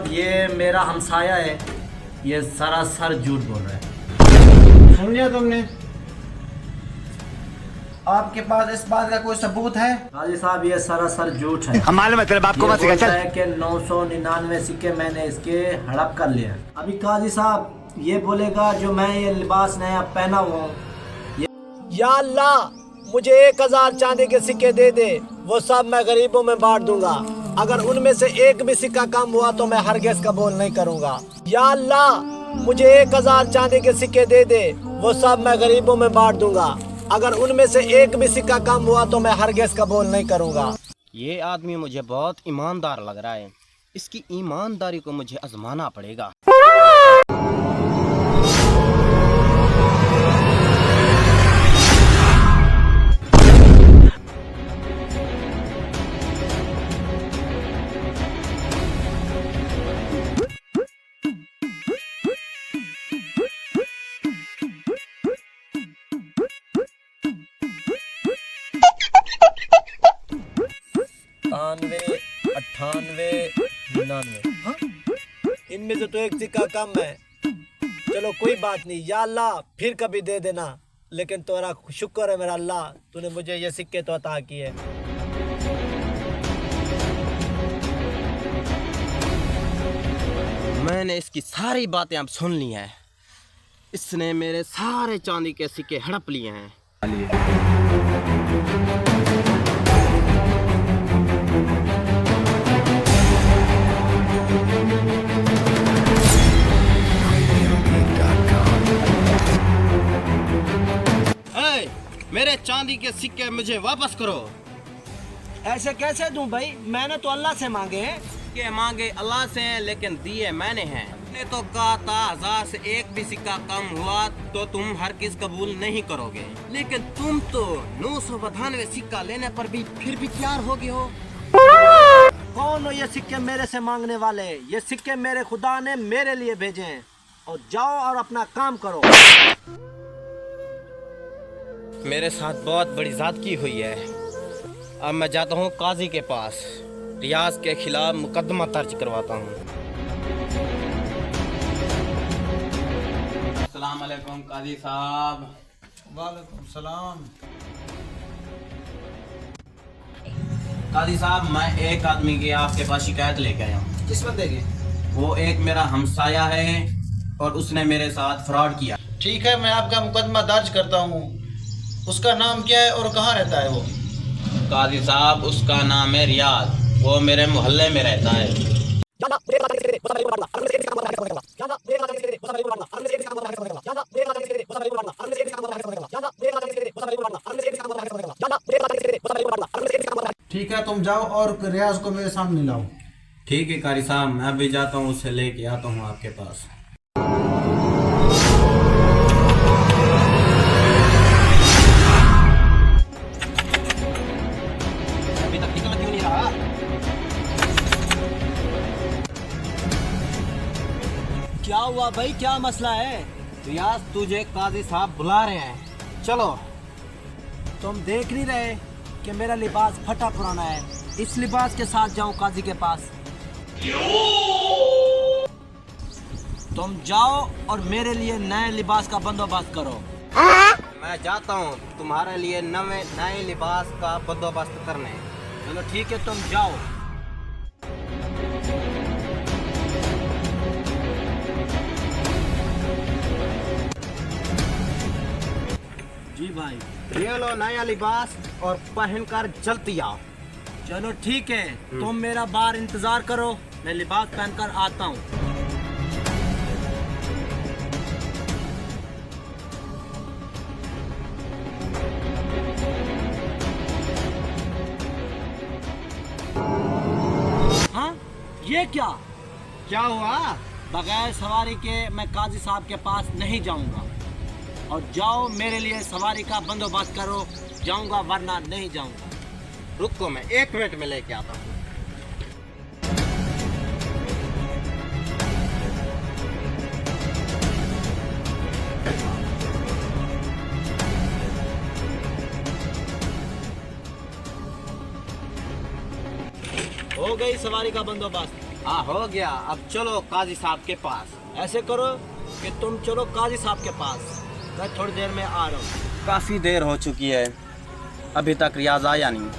ये मेरा हमसाया है, ये सरासर झूठ बोल रहा है। सुन लिया तुमने? आपके पास इस बात का कोई सबूत है? काजी साहब ये सरासर झूठ है। मालूम है तेरे बाप को मत सिखा। बोलता है कि 999 सिक्के मैंने इसके हड़प कर लिए। अभी काजी साहब ये बोलेगा जो मैं ये लिबास नया पहना हुआ हूँ, या अल्लाह मुझे 1000 चांदी के सिक्के दे दे, वो सब मैं गरीबों में बांट दूंगा। अगर उनमें से एक भी सिक्का कम हुआ तो मैं हरगिज़ कबूल नहीं करूंगा। या अल्लाह मुझे 1000 चांदी के सिक्के दे दे, वो सब मैं गरीबों में बांट दूंगा। अगर उनमें से एक भी सिक्का कम हुआ तो मैं हरगिज़ कबूल नहीं करूंगा। ये आदमी मुझे बहुत ईमानदार लग रहा है, इसकी ईमानदारी को मुझे आजमाना पड़ेगा। तानवे 98 99, हाँ इनमें से तो एक सिक्का कम है। चलो कोई बात नहीं, या अल्लाह फिर कभी दे देना, लेकिन तोरा शुक्र है मेरा अल्लाह, तूने मुझे ये सिक्के तो अता किए। मैंने इसकी सारी बातें अब सुन ली हैं। इसने मेरे सारे चांदी के सिक्के हड़प लिए हैं। मेरे चांदी के सिक्के मुझे वापस करो। ऐसे कैसे दूं भाई, मैंने तो अल्लाह से मांगे हैं। के मांगे अल्लाह से हैं, लेकिन दिए मैंने हैं। ने तो कहा था 1000 से एक भी सिक्का कम हुआ तो तुम हरगिज़ कबूल नहीं करोगे, लेकिन तुम तो 992 सिक्का लेने पर भी फिर भी तैयार हो गए हो। कौन हो ये सिक्के मेरे से मांगने वाले? ये सिक्के मेरे खुदा ने मेरे लिए भेजे हैं। और जाओ और अपना काम करो। मेरे साथ बहुत बड़ी ज़्यादती हुई है। अब मैं जाता हूँ काजी के पास, रियाज के खिलाफ मुकदमा दर्ज करवाता हूँ। अस्सलाम वालेकुम काजी साहब। वालेकुम सलाम। काजी साहब मैं एक आदमी की आपके पास शिकायत लेके आया हूँ। किस बंदे की? वो एक मेरा हमसाया है और उसने मेरे साथ फ्रॉड किया। ठीक है, मैं आपका मुकदमा दर्ज करता हूँ। उसका नाम क्या है और कहाँ रहता है वो? काजी साहब उसका नाम है रियाज, वो मेरे मोहल्ले में रहता है। ठीक है, तुम जाओ और रियाज को मेरे सामने लाओ। ठीक है कारी साहब, मैं भी जाता हूँ, उसे लेके आता हूँ आपके पास। अभी तक निकल क्यों नहीं रहा? क्या हुआ भाई, क्या मसला है? रियाज तुझे काजी साहब बुला रहे हैं, चलो। तुम देख नहीं रहे कि मेरा लिबास फटा पुराना है? इस लिबास के साथ जाऊं काजी के पास? तुम जाओ और मेरे लिए नए लिबास का बंदोबस्त करो। मैं जाता हूँ तुम्हारे लिए नए लिबास का बंदोबस्त करने। चलो ठीक है, तुम जाओ। जी भाई। ये लो नया लिबास और पहनकर जल्दी आओ। चलो ठीक है, तुम मेरा बाहर इंतजार करो, मैं लिबास पहनकर आता हूँ। हाँ ये क्या? क्या हुआ? बगैर सवारी के मैं काजी साहब के पास नहीं जाऊंगा। और जाओ मेरे लिए सवारी का बंदोबस्त करो, जाऊंगा वरना नहीं जाऊंगा। रुको मैं 1 मिनट में लेके आता हूँ। हो गई सवारी का बंदोबस्त, हाँ हो गया, अब चलो काजी साहब के पास। ऐसे करो कि तुम चलो काजी साहब के पास, मैं थोड़ी देर में आ रहा हूँ। काफ़ी देर हो चुकी है, अभी तक रियाज आया नहीं।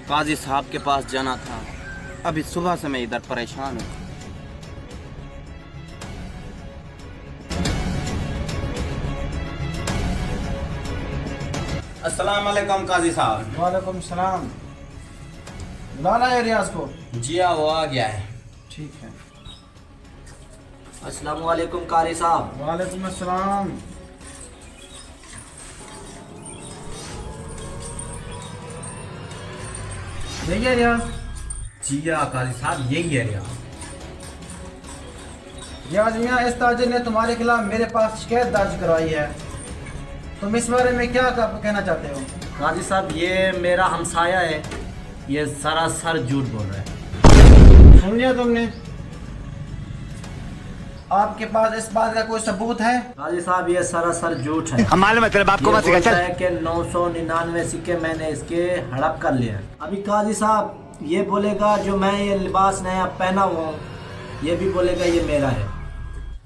काजी साहब के पास जाना था, अभी सुबह से मैं इधर परेशान हूँ। अस्सलाम वालेकुम काजी साहब। वालेकुम सलाम। बुलाना है रियाज को? जी हाँ, वो आ गया है। ठीक है। अस्सलाम वालेकुम कारी साहब। वालेकुम अस्सलाम। यही है रियाज? जी हाँ काजी साहब, यही है यार। रियाज मियाँ, इस ताजिर ने तुम्हारे खिलाफ मेरे पास शिकायत दर्ज करवाई है, तुम इस बारे में क्या कहना चाहते हो? काजी साहब, ये मेरा हमसाया है, ये सरासर झूठ बोल रहा है। सुन लिया तुमने? आपके पास इस बात का कोई सबूत है? काजी साहब, ये सरासर झूठ है। हम मालूम है तेरे बाप को मत सिखा, बोलता चल। है कि 999 सिक्के मैंने इसके हड़प कर लिए। अभी काजी साहब ये बोलेगा जो मैं ये लिबास नया पहना हुआ हूँ, ये भी बोलेगा ये मेरा है।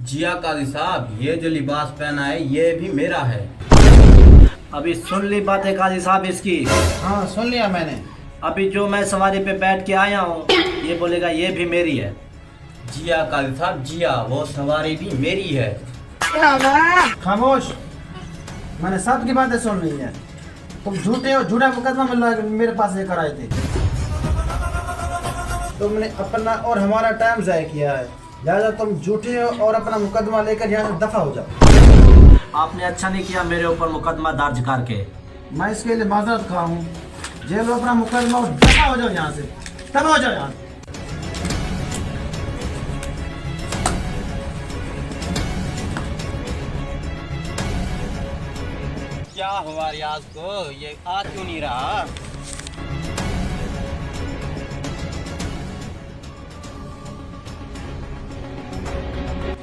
जी हाँ काजी साहब, ये जो लिबास पहना है ये भी मेरा है। अभी सुन ली बातें काजी साहब इसकी। हाँ सुन लिया मैंने। अभी जो मैं सवारी पे बैठ के आया हूँ, ये बोलेगा ये भी मेरी है। जी हाँ काजी साहब, जी हाँ, वो सवारी भी मेरी है। खामोश, मैंने सबकी बातें सुन ली है। तुम झूठे हो, झूठा मुकदमा मेरे पास लेकर आए थे। तुमने अपना और हमारा टाइम ज़ाया किया है, लिहाजा तुम झूठे हो और अपना मुकदमा लेकर यहाँ से दफा हो जाओ। आपने अच्छा नहीं किया मेरे ऊपर मुकदमा दर्ज करके। मैं इसके लिए माजरत खा हूँ। जेल लो अपना मुकदमा और दफा हो जाओ यहाँ से, दफा हो जाओ यहाँ से। क्या हुआ रियाज को, ये आ क्यों नहीं रहा?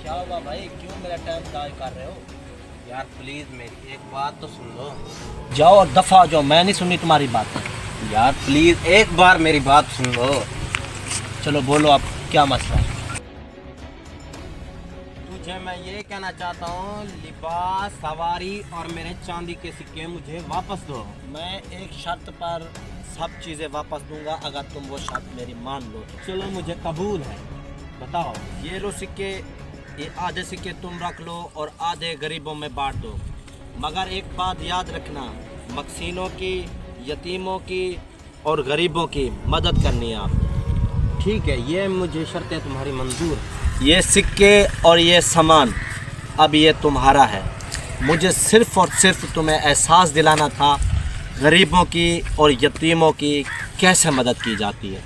क्या हुआ भाई, क्यों मेरा टाइम ज़ाया कर रहे हो? यार प्लीज मेरी एक बात तो सुन लो। जाओ और दफा हो जाओ, मैं नहीं सुननी तुम्हारी बात। यार प्लीज एक बार मेरी बात सुन लो। चलो बोलो, अब क्या मसला है? तुझे मैं ये कहना चाहता हूँ, लिबास, सवारी और मेरे चांदी के सिक्के मुझे वापस दो। मैं एक शर्त पर सब चीज़ें वापस दूंगा, अगर तुम वो शर्त मेरी मान लो। चलो मुझे कबूल है, बताओ। ये लो सिक्के, ये आधे सिक्के तुम रख लो और आधे गरीबों में बांट दो। मगर एक बात याद रखना, मकसीनों की, यतीमों की और गरीबों की मदद करनी है आप। ठीक है, ये मुझे शर्तें तुम्हारी मंजूर है। ये सिक्के और ये सामान अब ये तुम्हारा है। मुझे सिर्फ़ और सिर्फ तुम्हें एहसास दिलाना था गरीबों की और यतीमों की कैसे मदद की जाती है।